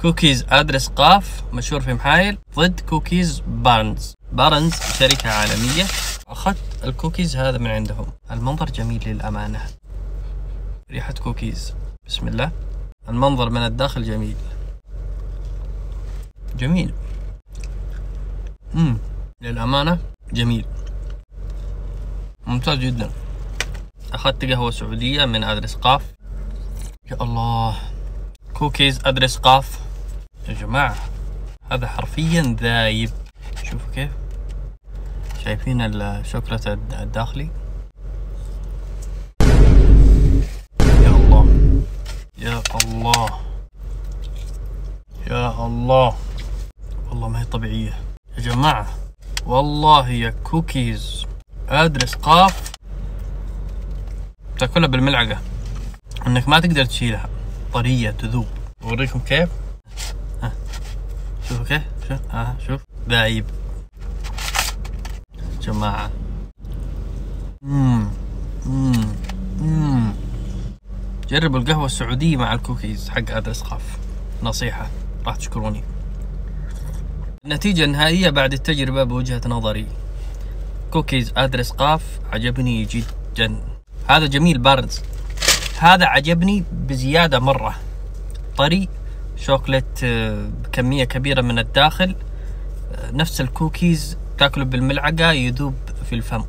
كوكيز أدرس قاف مشهور في محايل ضد كوكيز بارنز. بارنز شركة عالمية. أخذت الكوكيز هذا من عندهم. المنظر جميل للأمانة، ريحة كوكيز، بسم الله. المنظر من الداخل جميل جميل. للأمانة جميل، ممتاز جدا. أخذت قهوة سعودية من أدرس قاف. يا الله، كوكيز أدرس قاف يا جماعة، هذا حرفيا ذايب. شوفوا كيف، شايفين الشوكولاتة الداخلي؟ يا الله يا الله يا الله، والله ما هي طبيعية يا جماعة. والله يا كوكيز أدرس قاف تاكلها بالملعقة، انك ما تقدر تشيلها، طرية تذوب. اوريكم كيف. شوفوا كيف، شوف ذايب جماعة. جربوا القهوة السعودية مع الكوكيز حق أدرس قاف، نصيحة راح تشكروني. النتيجة النهائية بعد التجربة بوجهة نظري، كوكيز أدرس قاف عجبني جدا. هذا جميل بارنز، هذا عجبني بزيادة مرة. طري، شوكولات بكمية كبيرة من الداخل، نفس الكوكيز تاكله بالملعقة يذوب في الفم.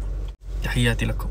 تحياتي لكم.